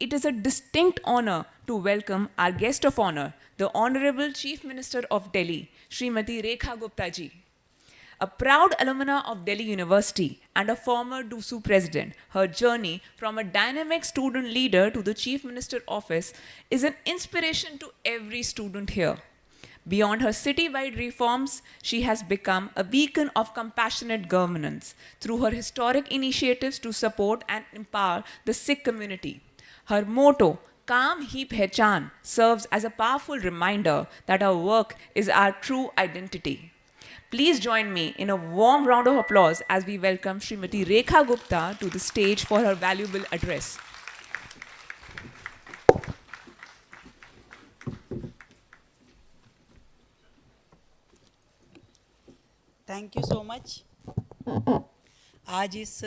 it is a distinct honor to welcome our guest of honor, the Honorable Chief Minister of Delhi, Srimati Rekha Gupta ji. A proud alumna of Delhi University and a former DUSU president, her journey from a dynamic student leader to the Chief Minister office is an inspiration to every student here. Beyond her city-wide reforms, she has become a beacon of compassionate governance through her historic initiatives to support and empower the Sikh community. Her motto, Kaam Hi Pehchan, serves as a powerful reminder that our work is our true identity. Please join me in a warm round of applause as we welcome Srimati Rekha Gupta to the stage for her valuable address. Thank you so much. आज इस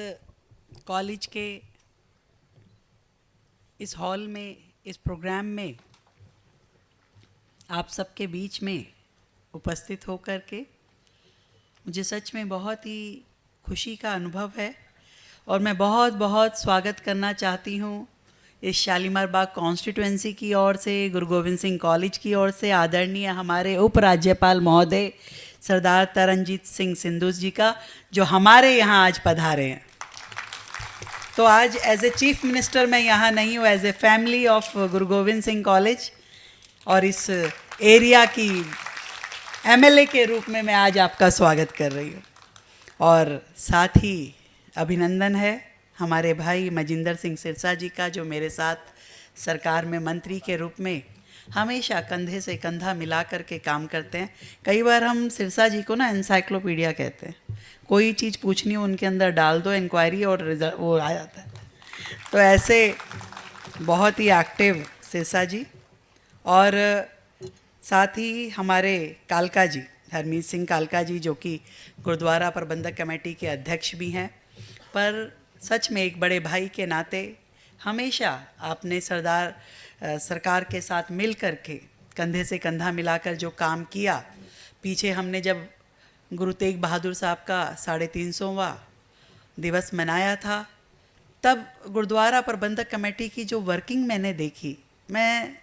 college के इस hall में, इस programme में आप सबके बीच में उपस्थित होकर के मुझे सच में बहुत ही खुशी का अनुभव है और मैं बहुत बहुत स्वागत करना चाहती हूँ इस शालीमार बाग कॉन्स्टिट्यूएंसी की ओर से, गुरु गोविंद सिंह कॉलेज की ओर से आदरणीय हमारे उपराज्यपाल महोदय सरदार तरनजीत सिंह सिंधु जी का, जो हमारे यहाँ आज पधारे हैं। तो आज एज ए चीफ मिनिस्टर मैं यहाँ नहीं हूँ, as a family of Guru Govind Singh college और इस एरिया की एमएलए के रूप में मैं आज आपका स्वागत कर रही हूँ। और साथ ही अभिनंदन है हमारे भाई मजिंदर सिंह सिरसा जी का, जो मेरे साथ सरकार में मंत्री के रूप में हमेशा कंधे से कंधा मिला कर के काम करते हैं। कई बार हम सिरसा जी को ना एनसाइक्लोपीडिया कहते हैं, कोई चीज़ पूछनी हो उनके अंदर डाल दो इंक्वायरी और रिजल्ट वो आ जाता है। तो ऐसे बहुत ही एक्टिव सिरसा जी, और साथ ही हमारे कालका जी, हरमीत सिंह कालका जी, जो कि गुरुद्वारा प्रबंधक कमेटी के अध्यक्ष भी हैं, पर सच में एक बड़े भाई के नाते हमेशा आपने सरकार के साथ मिल कर के कंधे से कंधा मिलाकर जो काम किया। पीछे हमने जब गुरु तेग बहादुर साहब का 350वां दिवस मनाया था, तब गुरुद्वारा प्रबंधक कमेटी की जो वर्किंग मैंने देखी, मैं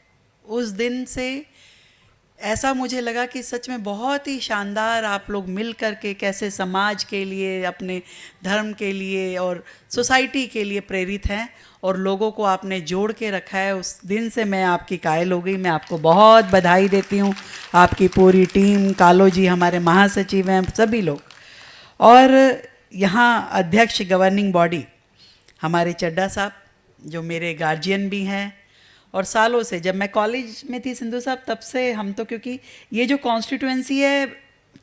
उस दिन से ऐसा मुझे लगा कि सच में बहुत ही शानदार आप लोग मिल कर के कैसे समाज के लिए, अपने धर्म के लिए और सोसाइटी के लिए प्रेरित हैं और लोगों को आपने जोड़ के रखा है। उस दिन से मैं आपकी कायल हो गई। मैं आपको बहुत बधाई देती हूँ, आपकी पूरी टीम, कालो जी हमारे महासचिव हैं, सभी लोग, और यहाँ अध्यक्ष गवर्निंग बॉडी हमारे चड्डा साहब, जो मेरे गार्जियन भी हैं। और सालों से जब मैं कॉलेज में थी सिंधु साहब, तब से हम तो, क्योंकि ये जो कॉन्स्टिट्यूएंसी है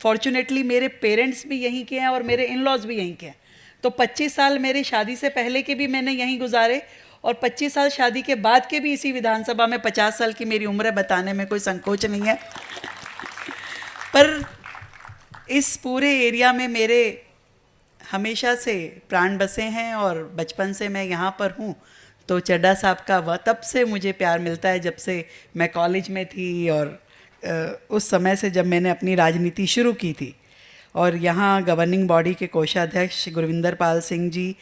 फॉर्चुनेटली मेरे पेरेंट्स भी यहीं के हैं और मेरे इन लॉज भी यहीं के हैं, तो 25 साल मेरे शादी से पहले के भी मैंने यहीं गुजारे और 25 साल शादी के बाद के भी इसी विधानसभा में। 50 साल की मेरी उम्र है, बताने में कोई संकोच नहीं है। पर इस पूरे एरिया में मेरे हमेशा से प्राण बसे हैं और बचपन से मैं यहाँ पर हूँ। तो चड्डा साहब का वह तब से मुझे प्यार मिलता है जब से मैं कॉलेज में थी और उस समय से जब मैंने अपनी राजनीति शुरू की थी। और यहाँ गवर्निंग बॉडी के कोषाध्यक्ष गुरविंदर पाल सिंह जी,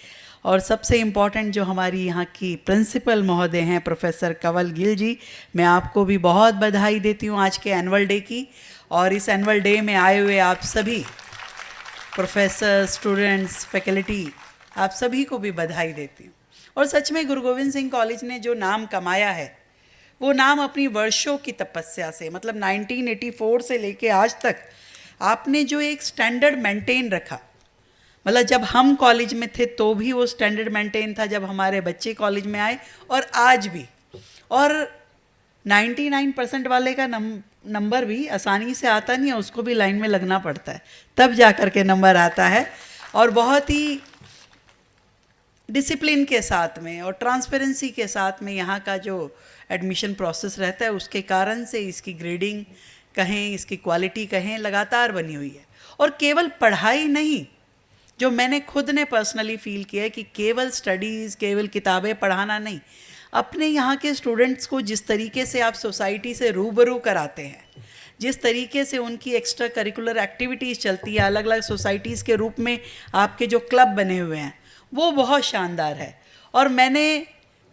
और सबसे इम्पॉर्टेंट जो हमारी यहाँ की प्रिंसिपल महोदय हैं प्रोफेसर कंवल गिल जी, मैं आपको भी बहुत बधाई देती हूँ आज के एनुअल डे की। और इस एनुअल डे में आए हुए आप सभी प्रोफेसर, स्टूडेंट्स, फैकल्टी, आप सभी को भी बधाई देती हूँ। और सच में गुरु गोविंद सिंह कॉलेज ने जो नाम कमाया है, वो नाम अपनी वर्षों की तपस्या से, मतलब 1984 से लेके आज तक आपने जो एक स्टैंडर्ड मेंटेन रखा, मतलब जब हम कॉलेज में थे तो भी वो स्टैंडर्ड मेंटेन था, जब हमारे बच्चे कॉलेज में आए और आज भी। और 99% वाले का नंबर भी आसानी से आता नहीं है, उसको भी लाइन में लगना पड़ता है, तब जा कर के नंबर आता है। और बहुत ही डिसिप्लिन के साथ में और ट्रांसपेरेंसी के साथ में यहाँ का जो एडमिशन प्रोसेस रहता है, उसके कारण से इसकी ग्रेडिंग कहें, इसकी क्वालिटी कहें, लगातार बनी हुई है। और केवल पढ़ाई नहीं, जो मैंने खुद ने पर्सनली फील किया है कि केवल स्टडीज़, केवल किताबें पढ़ाना नहीं, अपने यहाँ के स्टूडेंट्स को जिस तरीके से आप सोसाइटी से रूबरू कराते हैं, जिस तरीके से उनकी एक्स्ट्रा करिकुलर एक्टिविटीज़ चलती है, अलग अलग सोसाइटीज़ के रूप में आपके जो क्लब बने हुए हैं, वो बहुत शानदार है। और मैंने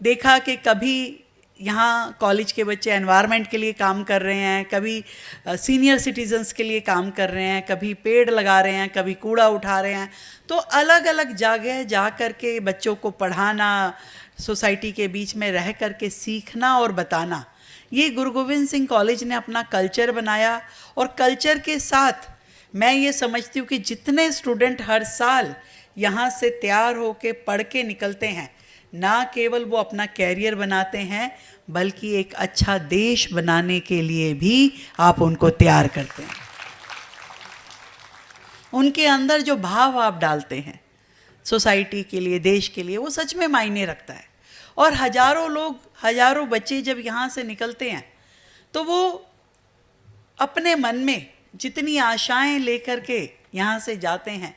देखा कि कभी यहाँ कॉलेज के बच्चे एनवायरनमेंट के लिए काम कर रहे हैं, कभी सीनियर सिटीजन्स के लिए काम कर रहे हैं, कभी पेड़ लगा रहे हैं, कभी कूड़ा उठा रहे हैं। तो अलग अलग जगह जा कर के बच्चों को पढ़ाना, सोसाइटी के बीच में रह कर के सीखना और बताना, ये गुरु गोविंद सिंह कॉलेज ने अपना कल्चर बनाया। और कल्चर के साथ मैं ये समझती हूँ कि जितने स्टूडेंट हर साल यहाँ से तैयार होके पढ़ के निकलते हैं, ना केवल वो अपना कैरियर बनाते हैं बल्कि एक अच्छा देश बनाने के लिए भी आप उनको तैयार करते हैं। उनके अंदर जो भाव आप डालते हैं सोसाइटी के लिए, देश के लिए, वो सच में मायने रखता है। और हजारों लोग, हजारों बच्चे जब यहाँ से निकलते हैं तो वो अपने मन में जितनी आशाएं लेकर के यहाँ से जाते हैं,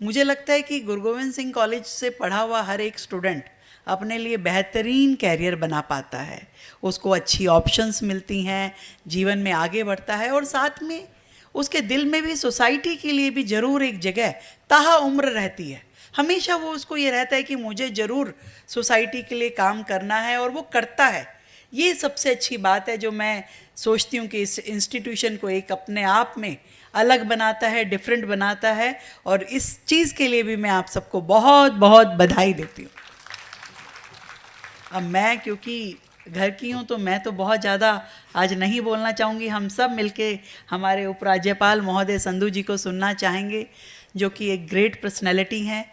मुझे लगता है कि गुरु गोविंद सिंह कॉलेज से पढ़ा हुआ हर एक स्टूडेंट अपने लिए बेहतरीन कैरियर बना पाता है, उसको अच्छी ऑप्शंस मिलती हैं, जीवन में आगे बढ़ता है। और साथ में उसके दिल में भी सोसाइटी के लिए भी ज़रूर एक जगह ताहा उम्र रहती है। हमेशा वो उसको ये रहता है कि मुझे ज़रूर सोसाइटी के लिए काम करना है, और वो करता है। ये सबसे अच्छी बात है जो मैं सोचती हूँ कि इस इंस्टीट्यूशन को एक अपने आप में अलग बनाता है, डिफरेंट बनाता है। और इस चीज़ के लिए भी मैं आप सबको बहुत बहुत बधाई देती हूँ। अब मैं क्योंकि घर की हूँ तो मैं तो बहुत ज़्यादा आज नहीं बोलना चाहूँगी। हम सब मिलके हमारे उपराज्यपाल महोदय संधू जी को सुनना चाहेंगे, जो कि एक ग्रेट पर्सनैलिटी हैं,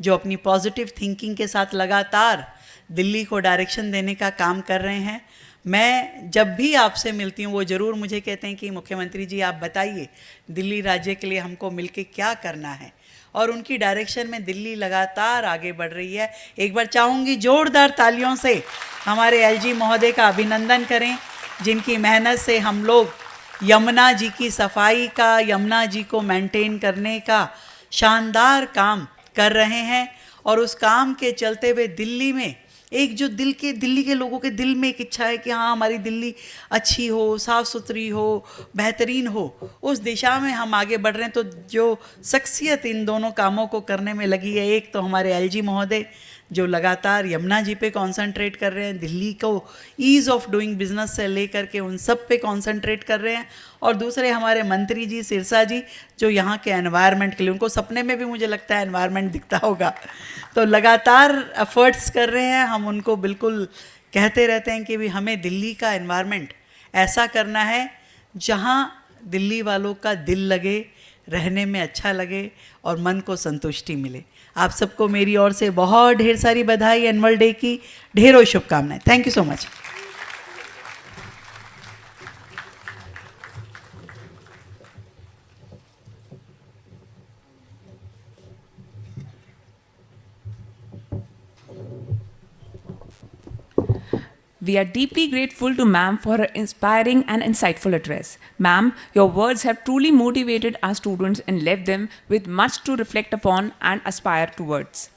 जो अपनी पॉजिटिव थिंकिंग के साथ लगातार दिल्ली को डायरेक्शन देने का काम कर रहे हैं। मैं जब भी आपसे मिलती हूँ वो ज़रूर मुझे कहते हैं कि मुख्यमंत्री जी आप बताइए दिल्ली राज्य के लिए हमको मिलके क्या करना है। और उनकी डायरेक्शन में दिल्ली लगातार आगे बढ़ रही है। एक बार चाहूँगी जोरदार तालियों से हमारे एलजी महोदय का अभिनंदन करें, जिनकी मेहनत से हम लोग यमुना जी की सफाई का, यमुना जी को मेंटेन करने का शानदार काम कर रहे हैं। और उस काम के चलते हुए दिल्ली में एक जो दिल्ली के लोगों के दिल में एक इच्छा है कि हाँ हमारी दिल्ली अच्छी हो, साफ़ सुथरी हो, बेहतरीन हो, उस दिशा में हम आगे बढ़ रहे हैं। तो जो शख्सियत इन दोनों कामों को करने में लगी है, एक तो हमारे एलजी महोदय जो लगातार यमुना जी पे कंसंट्रेट कर रहे हैं, दिल्ली को ईज़ ऑफ डूइंग बिजनेस से लेकर के उन सब पे कंसंट्रेट कर रहे हैं। और दूसरे हमारे मंत्री जी सिरसा जी जो यहाँ के एनवायरनमेंट के लिए, उनको सपने में भी मुझे लगता है एनवायरनमेंट दिखता होगा, तो लगातार एफर्ट्स कर रहे हैं। हम उनको बिल्कुल कहते रहते हैं कि भी हमें दिल्ली का एनवायरनमेंट ऐसा करना है जहाँ दिल्ली वालों का दिल लगे, रहने में अच्छा लगे और मन को संतुष्टि मिले। आप सबको मेरी ओर से बहुत ढेर सारी बधाई, एनुअल डे की ढेरों शुभकामनाएं। Thank you so much. We are deeply grateful to ma'am for her inspiring and insightful address. Ma'am, your words have truly motivated our students and left them with much to reflect upon and aspire towards.